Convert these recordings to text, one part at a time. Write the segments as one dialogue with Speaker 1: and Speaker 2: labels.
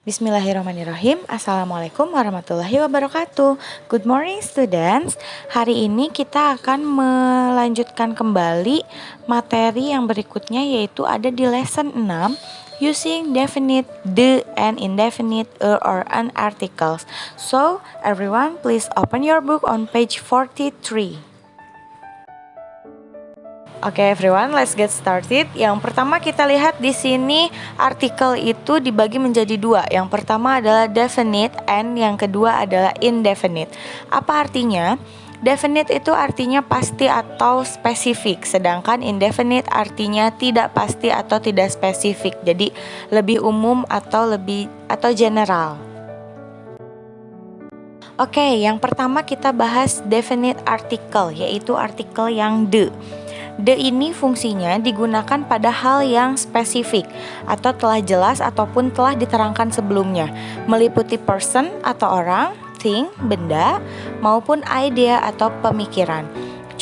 Speaker 1: Bismillahirrahmanirrahim. Assalamualaikum warahmatullahi wabarakatuh. Good morning students. Hari ini kita akan melanjutkan kembali materi yang berikutnya, yaitu ada di lesson 6, using definite, the, and indefinite, a, or an articles. So everyone please open your book on page 43. Oke, everyone, let's get started. Yang pertama kita lihat di sini artikel itu dibagi menjadi dua. Yang pertama adalah definite and yang kedua adalah indefinite. Apa artinya? Definite itu artinya pasti atau spesifik, sedangkan indefinite artinya tidak pasti atau tidak spesifik. Jadi lebih umum atau general. Oke, yang pertama kita bahas definite article, yaitu artikel yang the. The ini fungsinya digunakan pada hal yang spesifik atau telah jelas ataupun telah diterangkan sebelumnya, meliputi person atau orang, thing, benda, maupun idea atau pemikiran.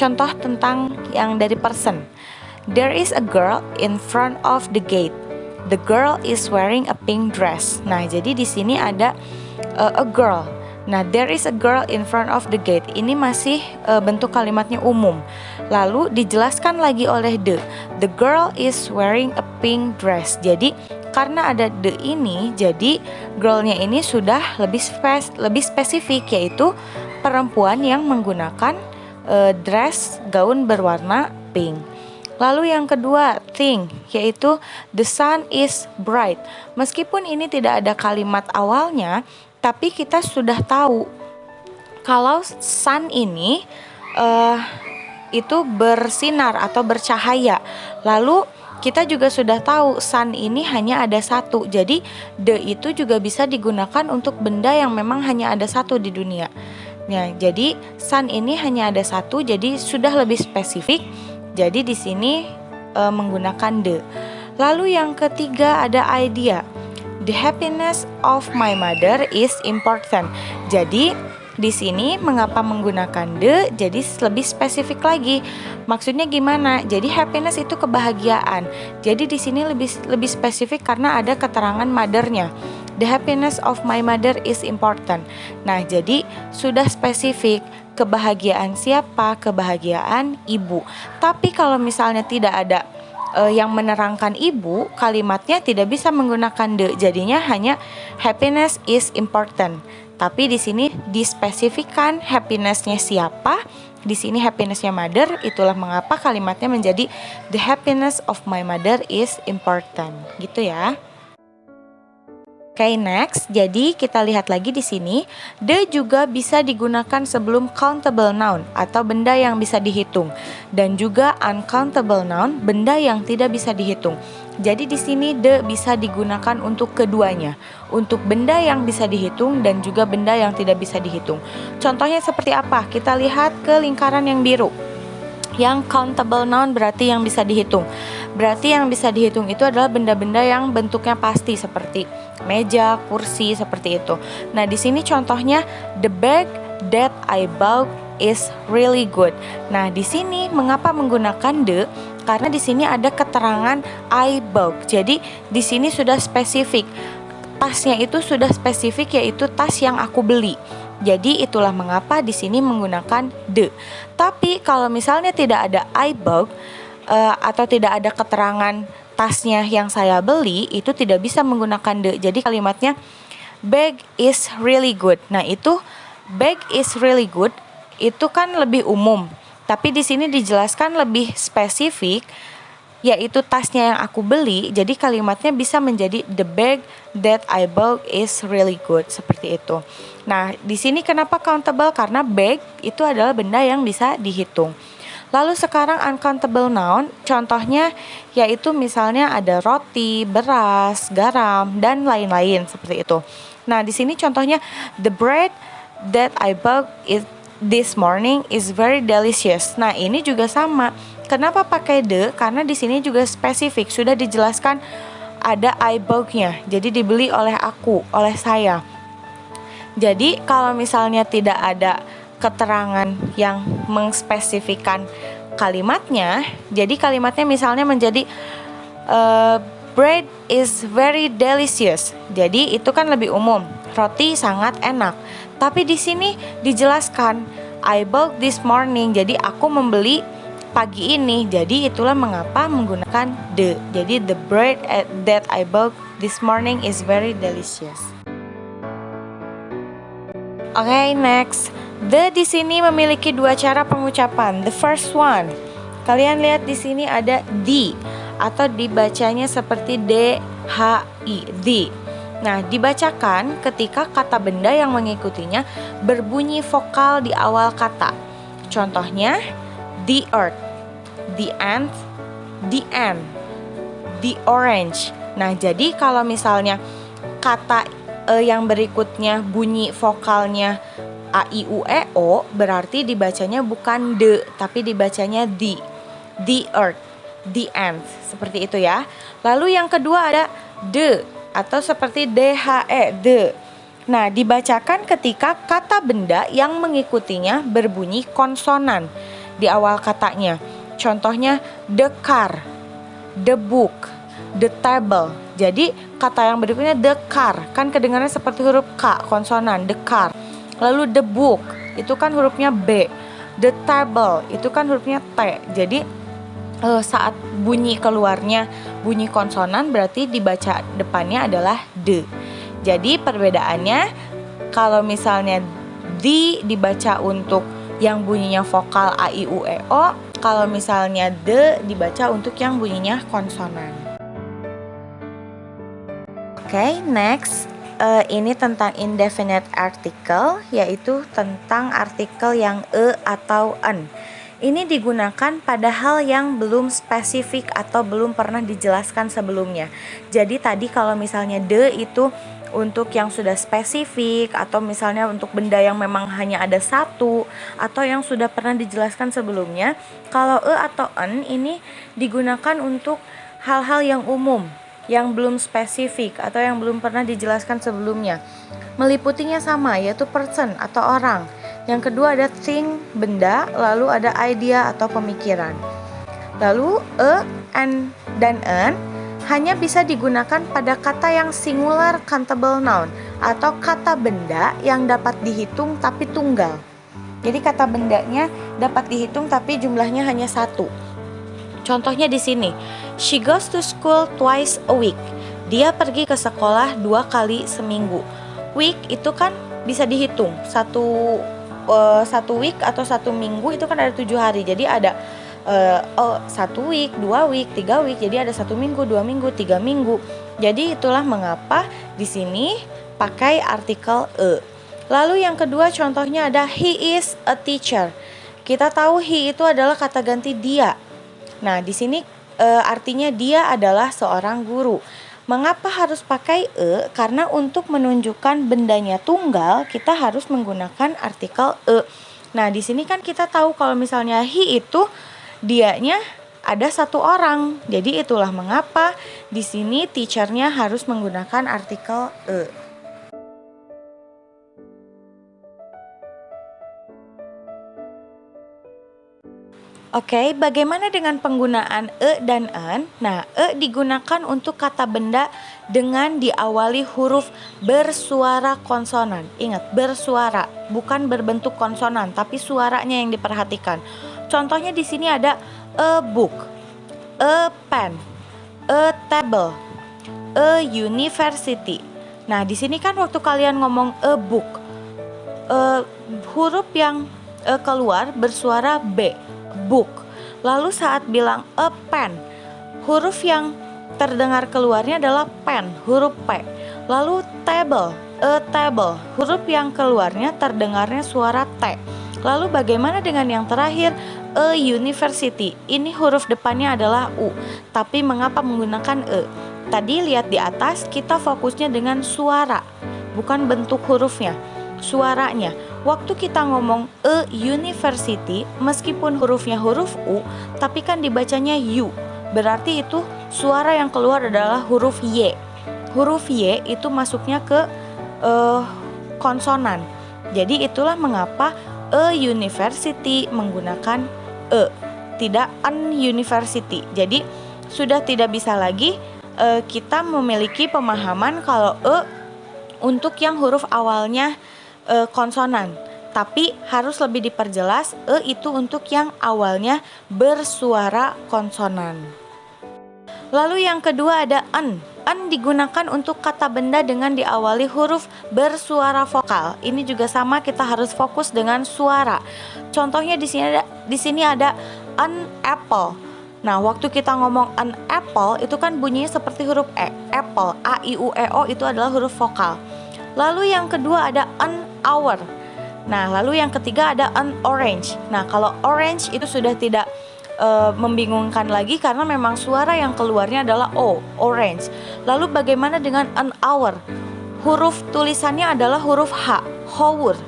Speaker 1: Contoh tentang yang dari person. There is a girl in front of the gate. The girl is wearing a pink dress. Nah, jadi di sini ada a girl. Nah, there is a girl in front of the gate. Ini masih bentuk kalimatnya umum. Lalu dijelaskan lagi oleh the. The girl is wearing a pink dress. Jadi karena ada the ini, jadi girlnya ini sudah lebih spesifik, yaitu perempuan yang menggunakan dress gaun berwarna pink. Lalu yang kedua, thing, yaitu the sun is bright. Meskipun ini tidak ada kalimat awalnya, tapi kita sudah tahu kalau sun ini itu bersinar atau bercahaya. Lalu kita juga sudah tahu sun ini hanya ada satu. Jadi the itu juga bisa digunakan untuk benda yang memang hanya ada satu di dunia. Nah, jadi sun ini hanya ada satu, jadi sudah lebih spesifik. Jadi di sini menggunakan the. Lalu yang ketiga ada idea. The happiness of my mother is important. Jadi di sini mengapa menggunakan the? Jadi lebih spesifik lagi. Maksudnya gimana? Jadi happiness itu kebahagiaan. Jadi di sini lebih spesifik karena ada keterangan mothernya. The happiness of my mother is important. Nah, jadi sudah spesifik. Kebahagiaan siapa? Kebahagiaan ibu. Tapi kalau misalnya tidak ada yang menerangkan ibu, kalimatnya tidak bisa menggunakan the. Jadinya hanya happiness is important. Tapi di sini dispesifikkan happiness-nya siapa. Di sini happiness-nya mother. Itulah mengapa kalimatnya menjadi the happiness of my mother is important. Gitu ya. Oke, next. Jadi kita lihat lagi di sini, the juga bisa digunakan sebelum countable noun atau benda yang bisa dihitung, dan juga uncountable noun, benda yang tidak bisa dihitung. Jadi di sini the bisa digunakan untuk keduanya, untuk benda yang bisa dihitung dan juga benda yang tidak bisa dihitung. Contohnya seperti apa? Kita lihat ke lingkaran yang biru. Yang countable noun berarti yang bisa dihitung. Berarti yang bisa dihitung itu adalah benda-benda yang bentuknya pasti, seperti meja, kursi, seperti itu. Nah, di sini contohnya the bag that I bought is really good. Nah, di sini mengapa menggunakan the? Karena di sini ada keterangan I bought. Jadi di sini sudah spesifik. Tasnya itu sudah spesifik, yaitu tas yang aku beli. Jadi itulah mengapa di sini menggunakan the. Tapi kalau misalnya tidak ada I bought atau tidak ada keterangan tasnya yang saya beli, itu tidak bisa menggunakan the. Jadi kalimatnya bag is really good. Nah, itu bag is really good itu kan lebih umum. Tapi di sini dijelaskan lebih spesifik, yaitu tasnya yang aku beli. Jadi kalimatnya bisa menjadi the bag that I bought is really good, seperti itu. Nah, di sini kenapa countable? Karena bag itu adalah benda yang bisa dihitung. Lalu sekarang uncountable noun, contohnya yaitu misalnya ada roti, beras, garam, dan lain-lain seperti itu. Nah, di sini contohnya the bread that I bought this morning is very delicious. Nah, ini juga sama. Kenapa pakai the? Karena di sini juga spesifik, sudah dijelaskan ada I bought-nya. Jadi dibeli oleh aku, oleh saya. Jadi kalau misalnya tidak ada keterangan yang mengspesifikan kalimatnya, jadi kalimatnya misalnya menjadi bread is very delicious. Jadi itu kan lebih umum. Roti sangat enak. Tapi di sini dijelaskan I bought this morning. Jadi aku membeli pagi ini. Jadi itulah mengapa menggunakan the. Jadi the bread that I bought this morning is very delicious. Oke, next. The di sini memiliki dua cara pengucapan. The first one. Kalian lihat di sini ada the atau dibacanya seperti D-H-I, the. Nah, dibacakan ketika kata benda yang mengikutinya berbunyi vokal di awal kata. Contohnya, the earth, the ant, the ant, the orange. Nah, jadi kalau misalnya kata yang berikutnya bunyi vokalnya A, I, U, E, O, berarti dibacanya bukan the, tapi dibacanya the earth, the ant, seperti itu ya. Lalu yang kedua ada the atau seperti D-H-E, the. Nah, dibacakan ketika kata benda yang mengikutinya berbunyi konsonan di awal katanya. Contohnya the car, the book, the table. Jadi kata yang berikutnya the car, kan kedengarannya seperti huruf K, konsonan, the car. Lalu the book, itu kan hurufnya B. The table, itu kan hurufnya T. Jadi saat bunyi keluarnya bunyi konsonan berarti dibaca depannya adalah the. Jadi perbedaannya kalau misalnya the dibaca untuk yang bunyinya vokal A, I, U, E, O. Kalau misalnya the dibaca untuk yang bunyinya konsonan. Oke, next. Ini tentang indefinite article, yaitu tentang artikel yang atau an. Ini digunakan pada hal yang belum spesifik atau belum pernah dijelaskan sebelumnya. Jadi tadi kalau misalnya the itu untuk yang sudah spesifik, atau misalnya untuk benda yang memang hanya ada satu, atau yang sudah pernah dijelaskan sebelumnya. Kalau atau an ini digunakan untuk hal-hal yang umum, yang belum spesifik atau yang belum pernah dijelaskan sebelumnya. Meliputinya sama, yaitu person atau orang. Yang kedua ada thing, benda, lalu ada idea atau pemikiran. Lalu and, dan an hanya bisa digunakan pada kata yang singular countable noun atau kata benda yang dapat dihitung tapi tunggal. Jadi kata bendanya dapat dihitung tapi jumlahnya hanya satu. Contohnya di sini, she goes to school twice a week. Dia pergi ke sekolah 2 kali seminggu. Week itu kan bisa dihitung, satu week atau 1 minggu itu kan ada 7 hari. Jadi ada 1 week, 2 week, 3 week. Jadi ada 1 minggu, 2 minggu, 3 minggu. Jadi itulah mengapa di sini pakai artikel e. Lalu yang kedua contohnya ada he is a teacher. Kita tahu he itu adalah kata ganti dia. Nah, di sini artinya dia adalah seorang guru. Mengapa harus pakai e? Karena untuk menunjukkan bendanya tunggal, kita harus menggunakan artikel e. Nah, di sini kan kita tahu kalau misalnya he itu dianya ada 1 orang. Jadi itulah mengapa di sini teachernya harus menggunakan artikel e. Oke, bagaimana dengan penggunaan e dan an? Nah, e digunakan untuk kata benda dengan diawali huruf bersuara konsonan. Ingat, bersuara, bukan berbentuk konsonan, tapi suaranya yang diperhatikan. Contohnya di sini ada a book, a pen, a table, a university. Nah, di sini kan waktu kalian ngomong a book, huruf yang keluar bersuara b. Book. Lalu saat bilang a pen, huruf yang terdengar keluarnya adalah pen, huruf P. Lalu table, a table, huruf yang keluarnya terdengarnya suara T. Lalu bagaimana dengan yang terakhir, a university? Ini huruf depannya adalah U, tapi mengapa menggunakan e? Tadi lihat di atas kita fokusnya dengan suara, bukan bentuk hurufnya, suaranya. Waktu kita ngomong a university, meskipun hurufnya huruf U, tapi kan dibacanya U. Berarti itu suara yang keluar adalah huruf Y. Huruf Y itu masuknya ke konsonan. Jadi itulah mengapa a university menggunakan e, tidak an university. Jadi sudah tidak bisa lagi kita memiliki pemahaman kalau untuk yang huruf awalnya konsonan. Tapi harus lebih diperjelas, itu untuk yang awalnya bersuara konsonan. Lalu yang kedua ada en. En digunakan untuk kata benda dengan diawali huruf bersuara vokal. Ini juga sama, kita harus fokus dengan suara. Contohnya di sini ada an apple. Nah, waktu kita ngomong an apple itu kan bunyinya seperti huruf E. Apple, A I U E O itu adalah huruf vokal. Lalu yang kedua ada an hour. Nah, lalu yang ketiga ada an orange. Nah, kalau orange itu sudah tidak membingungkan lagi karena memang suara yang keluarnya adalah O, orange. Lalu bagaimana dengan an hour? Huruf tulisannya adalah huruf H, hour.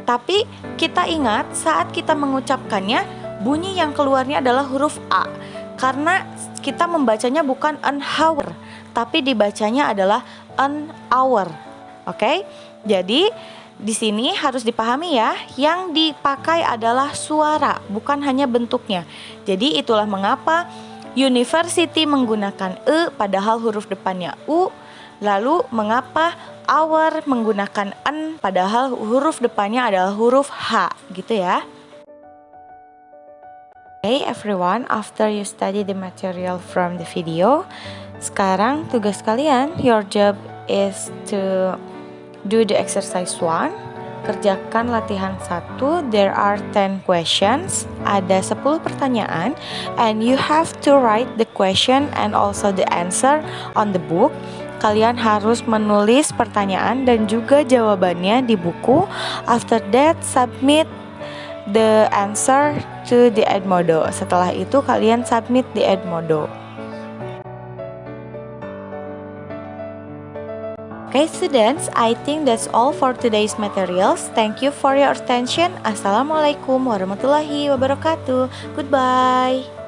Speaker 1: Tapi kita ingat saat kita mengucapkannya, bunyi yang keluarnya adalah huruf A. Karena kita membacanya bukan an hour, tapi dibacanya adalah an hour. Oke? Jadi di sini harus dipahami ya, yang dipakai adalah suara, bukan hanya bentuknya. Jadi itulah mengapa university menggunakan E padahal huruf depannya U. Lalu mengapa hour menggunakan N padahal huruf depannya adalah huruf H, gitu ya. Okay everyone, after you study the material from the video, sekarang tugas kalian, your job is to do the exercise 1. Kerjakan latihan 1. There are 10 questions. Ada 10 pertanyaan, and you have to write the question and also the answer on the book. Kalian harus menulis pertanyaan dan juga jawabannya di buku. After that, submit the answer to the Edmodo. Setelah itu kalian submit di Edmodo. Okay students, I think that's all for today's materials. Thank you for your attention. Assalamualaikum warahmatullahi wabarakatuh. Goodbye.